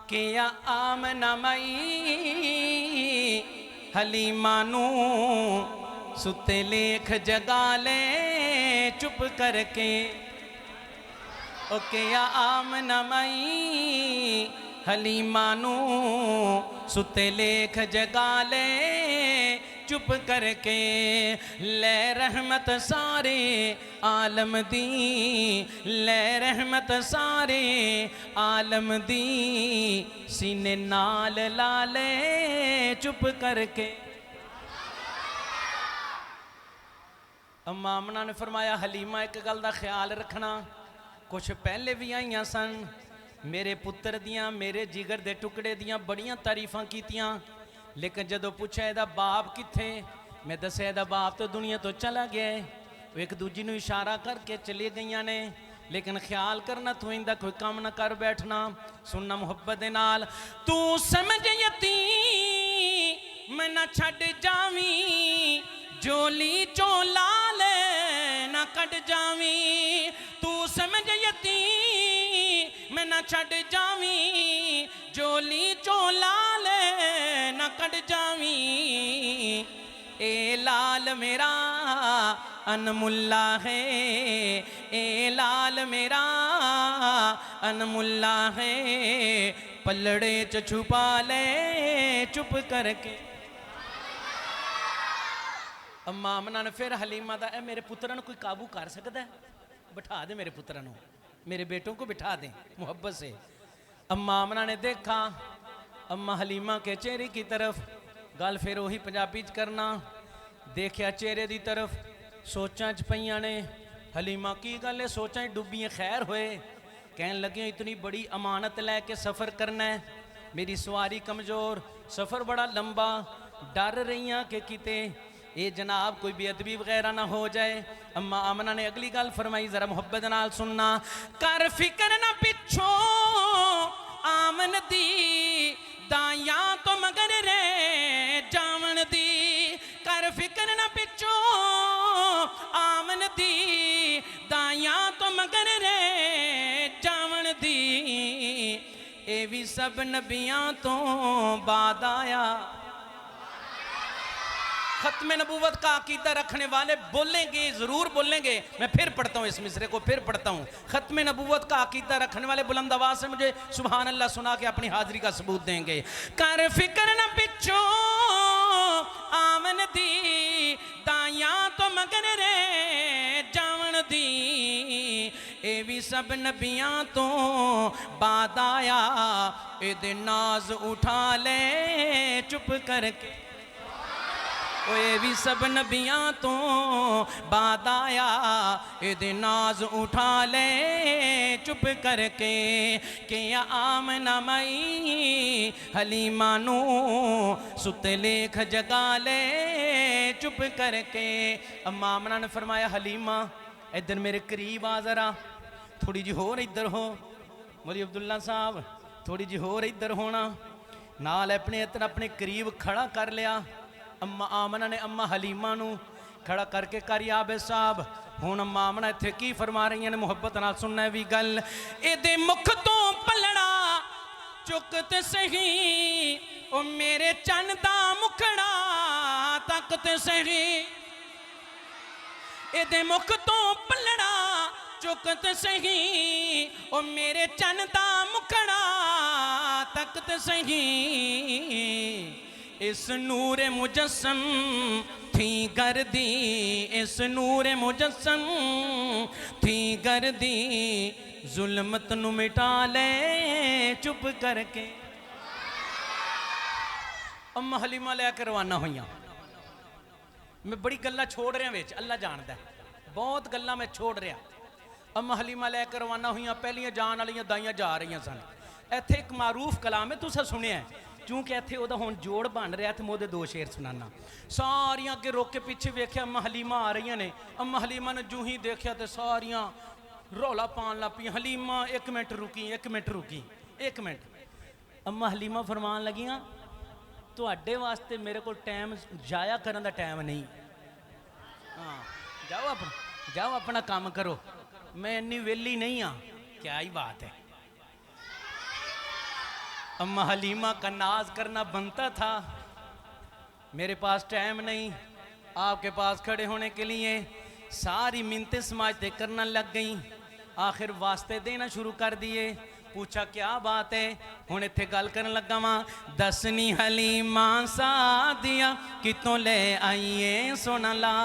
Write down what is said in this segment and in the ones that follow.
कि या आमना मई हलीमा नू सुते लेख जगा ले चुप करके। ओ के या आमना मई हलीमा नू सुते लेख जगा ले चुप करके। ले रहमत सारे आलम दी, ले रहमत सारे आलम दी, सीने नाल ला ले चुप करके। अम्मा आमना ने फरमाया हलीमा एक गल दा ख्याल रखना, कुछ पहले भी आईयां सन, मेरे पुत्र दियां मेरे जिगर दे टुकड़े दियां बड़ियां तारीफां कीतियां, लेकिन जदों पूछा इहदा बाप कित्थे, मैं दस्सिया इहदा बाप तो दुनिया तो चला गया है। वो एक दूजी नूं इशारा करके चली गईयां ने, लेकिन ख्याल करना तू इंदा कोई काम ना कर बैठना। सुनना मुहब्बत दे नाल, तू समझ यतीम मैं ना छड़ जावी, जोली चो लाल ना कट जावी। तू समझ यतीम मैं ना छड़ जावी, जोली चो लाल ना कट जावी। ए लाल मेरा अनमुल्ला है, ए लाल मेरा अनमुल्ला है, पलड़े च छुपा ले चुप करके। अम्मा आमना ने फिर हलीमा दा, मेरे पुत्रा कोई काबू कर सकता है? बिठा दे मेरे पुत्रा, मेरे बेटों को बिठा दे मोहब्बत से। अम्मा आमना ने देखा अम्मा हलीमा के चेहरे की तरफ, गल फिर वही पंजाबी च करना, देखिया चेहरे की तरफ, सोचां च पईयां ने। हलीमा की गल है, सोचां डुब्बियां खैर होए, कहन लगे इतनी बड़ी अमानत लैके सफ़र करना है, मेरी सवारी कमज़ोर, सफ़र बड़ा लंबा, डर रही हाँ कि किते ये जनाब कोई बेअदबी वगैरह ना हो जाए। अम्मा आमना ने अगली गल फरमाई, जरा मुहब्बत नाल सुनना, कर फिक्र ना पिछो आमन दी, दाया तो मगर रे जावन दी। कर फिक्र ना पिछो आमन दी, दाया तो मगर रे जावन दी। ये भी सब नबियां तो बाद आया। खत्म नबूवत का अकीदा रखने वाले बोलेंगे, ज़रूर बोलेंगे। मैं फिर पढ़ता हूँ इस मिसरे को, फिर पढ़ता हूँ। खत्म नबूवत का अकीदा रखने वाले बुलंद आवाज़ से मुझे सुभान अल्लाह सुना के अपनी हाज़िरी का सबूत देंगे। कर फिक्र न पिछो आमन दी, दाया तो मगर रे जावन दी। ये भी सब नबियां तो बाद आया, ए नाज उठा ले चुप करके। ये भी सब नबियां तो बाद आया, ये नाज उठा ले चुप करके। कि या आमना मई हलीमा नू सुते लेख जगा ले चुप करके। अम्मा आमना ने फरमाया हलीमा इधर मेरे करीब आ, जरा थोड़ी जी होर इधर हो, मौलवी अब्दुल्ला साहब थोड़ी जी होर इधर होना, नाल अपने इधर अपने करीब खड़ा कर लिया। अम्मा आमना ने अम्मा हलीमा नू खड़ा करके कर याबे साहब। हुण अम्मा आमना इत्थे की फरमा रही ने, मुहब्बत नाल सुनना भी गल। एदे मुख तो पलड़ा चुक ते सही, ओ मेरे चन दा मुखड़ा तक ते सही। एदे मुख तो पलड़ा चुक ते सही, ओ मेरे चन दा मुखड़ा तक ते सही। इस नूरे मुजस्सम थी गर्दी, इस नूरे मुजस्सम थी गर्दी, जुल्मत नु मिटा ले चुप करके। अम्मा हलीमा लैके रवाना हुई। मैं बड़ी गल्लां छोड़ रहा विच, अल्लाह जानदा है, बहुत गल्लां मैं छोड़ रहा। अम्मा हलीमा लैके रवाना हुई, पहलियां जान वालियां दाइयां जा रही सन। इत्थे एक मारूफ कलाम है, तुसां सुनिया है, क्योंकि इत्थे उहदा हुण जोड़ बन रहा, तो मैं उहदे दो शेर सुनाना। सारियां अगे रोक के पीछे वेख्या अम्मा हलीमा आ रही ने। अम्मा हलीमा ने जूं ही देखा तो सारियां रौला पान लग पई, हलीमा एक मिनट रुकी, एक मिनट रुकी, एक मिनट। अम्मा हलीमा फरमान लगियां तुहाडे वास्ते मेरे को टाइम जाया करने का टाइम नहीं। हाँ जाओ अपना काम करो, मैं इन्नी वेली नहीं हाँ। क्या ही बात है। अम्मा हलीमा का नाज करना बनता था। मेरे पास टाइम नहीं, आपके पास खड़े होने के लिए सारी मिन्नतें समाजते करना लग गई। आखिर वास्ते देना शुरू कर दिए। पूछा क्या बात है, हुण इत्थे गल करन लगा वां। दसनी हलीमा सादिया कितों ले आईए सोना ला।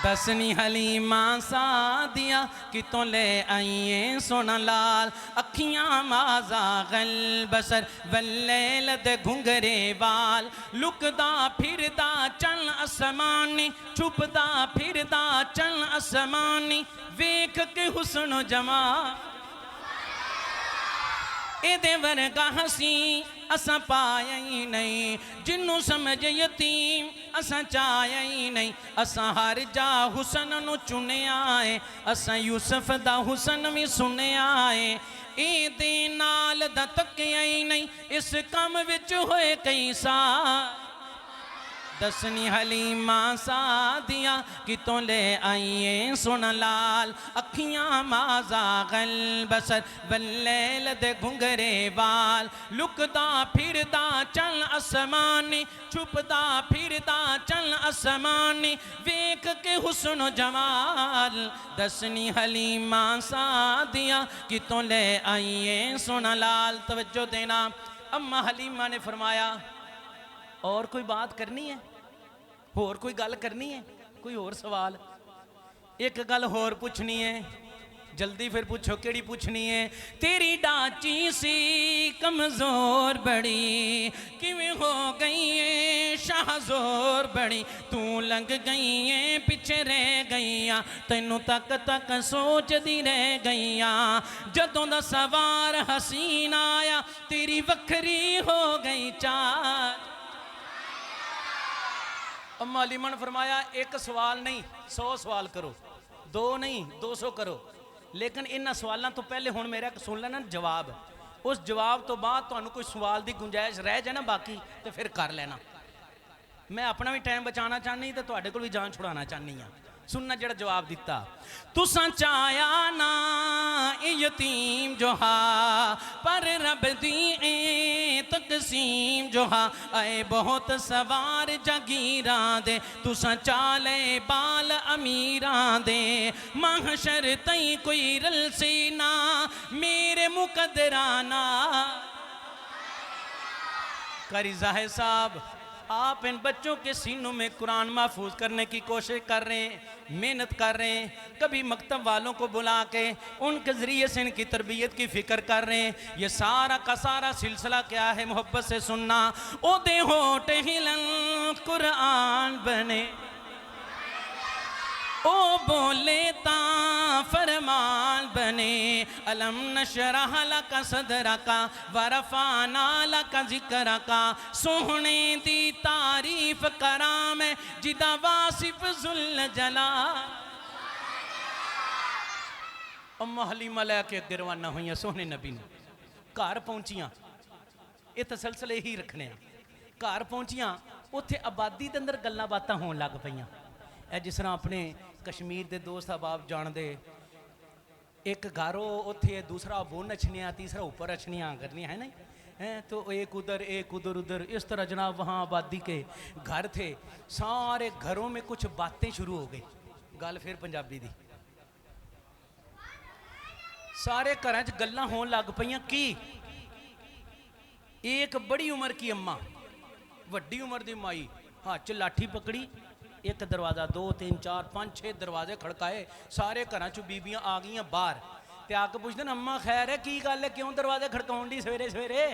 दसनी हलीमा सादिया कितों ले आईए सोना लाल। अखियां माजा गल बसर वल्लैल दे घुंघरे बाल। लुकदा फिरदा चल असमानी, छुपदा फिरदा चल असमानी। वेख के हुस्न जमा एदे वर्गा हसी असा पाया ही नहीं। जिन्नू समझ यतीम असा चाया ही नहीं। असा हर जा हुसन नू चुनिया है, असा यूसुफ दा हुसन भी सुनिया है। एदे नाल दा तकिया ही नहीं, इस कम विच होए कई साल। दसनी हलीमा सादिया कितों ले आईए सुन लाल। अखियां माजा गल बसर वल्लैल दे घुंघरे बाल। लुकदा फिरदा चल असमानी, छुपदा फिरदा चल असमानी। वेख के हुस्न जमाल। दसनी हलीमा सादिया कितों ले आईए सुन लाल। तवज्जो देना, अम्मा हलीमा ने फरमाया और कोई बात करनी है, होर कोई गल करनी है, कोई होर सवाल? एक गल होर पूछनी है, जल्दी फिर पूछो केड़ी पूछनी है। तेरी डाची सी कमजोर बड़ी, किवें हो गई है शाहजोर बड़ी। तू लंघ गई है पिछे रह गईया, तैनू तक तक सोचदी रह गईया। जदों दा सवार हसीन आया तेरी वखरी हो गई चाल। अम्मा हलीमा ने फरमाया एक सवाल नहीं 100 सवाल करो, 2 नहीं 200 करो। लेकिन इन्हां सवालों तो पहले हुण मेरा सुन लेना जवाब। उस जवाब तो बाद तुहानू कोई सवाल की गुंजाइश रह जाए ना बाकी तो फिर कर लेना। मैं अपना भी टाइम बचाना चाहनी तो तुहाडे कोल भी जान छुड़ाना चाहनी हाँ। सुनना जड़ा जवाब दिता। तुसां चाया ना यतीम जो हा, पर रब दी ए तकसीम जो हा। आए बहुत सवार जागीरां दे, तुसां चाले बाल अमीरां दे। महशर तई कोई रलसी ना मेरे मुकदराना। कारी ज़ाहिर साहब, आप इन बच्चों के सीनों में कुरान महफूज करने की कोशिश कर रहे हैं, मेहनत कर रहे हैं। कभी मकतब वालों को बुला के उनके ज़रिए से इनकी तरबियत की फ़िक्र कर रहे हैं। ये सारा का सारा सिलसिला क्या है? मोहब्बत से सुनना। ओ दे होठ हिलन कुरान बने, ओ बोले ता फरमान बने। अलम नशरह लका सदरका वरफाना लका जिक्रका। सोहने दी तारीफ करा मैं जिदा वासिफ जुल जला। अम्मा हलीमा लैके गिरवाना हुई सोहने नबी ने घर पहुंचियां। ये तसलसल ही रखने। घर पहुंचियां, उत्थे आबादी के अंदर गल्लां बातां होण लग पईयां। जिस तरह अपने कश्मीर के दोस्त अहबाब जानते, एक घर उत्थे दूसरा बोन अछनिया, तीसरा ऊपर अछनियाँ करनियाँ है नहीं हैं। तो एक उधर उधर इस तरह जनाब वहाँ आबादी के घर थे। सारे घरों में कुछ बातें शुरू हो गई। गल फिर पंजाबी दी। सारे घर च गल्लां होण लग पईयां की एक बड़ी उम्र की अम्मा, वड्डी उम्र की माई हाथ च लाठी पकड़ी। एक दरवाज़ा, 2 3 4 5 6 दरवाजे खड़काए। सारे घर चो बीबियां आ गई बाहर ते आके पुछदे अम्मा खैर है, की गल है, क्यों दरवाजे खड़काउण दी सवेरे सवेरे?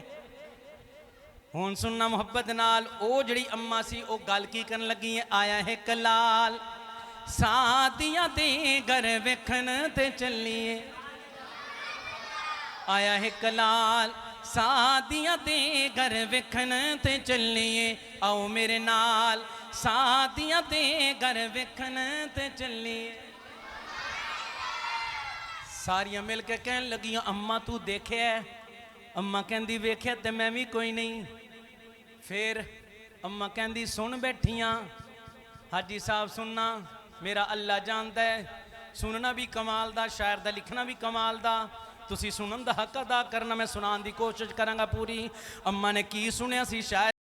हुण सुनना मुहब्बत नाल। ओ जिहड़ी अम्मा सी ओ गल की करन लगी है। आया है कलाल सादियां दे घर वेखण ते चलिए। आया है कलाल सादियां दे घर वेखण ते चलिए। आओ मेरे नाल सादियां दे घर वेखण ते चलिए। सारियां मिल के कहन लगियां अम्मा तू देखे? अम्मा कहंदी वेख्या ते मैं भी कोई नहीं। फिर अम्मा कहंदी सुन बैठियां हाजी साहब, सुनना मेरा अल्लाह जानदा है। सुनना भी कमाल दा, शायर दा लिखना भी कमाल दा। ਤੁਸੀਂ ਸੁਣਨ ਦਾ ਹੱਕ ਅਦਾ ਕਰਨਾ। ਮੈਂ ਸੁਣਾਉਣ ਦੀ ਕੋਸ਼ਿਸ਼ ਕਰਾਂਗਾ ਪੂਰੀ। ਅੰਮਾ ਨੇ ਕੀ ਸੁਣਿਆ ਸੀ? ਸ਼ਾਇਦ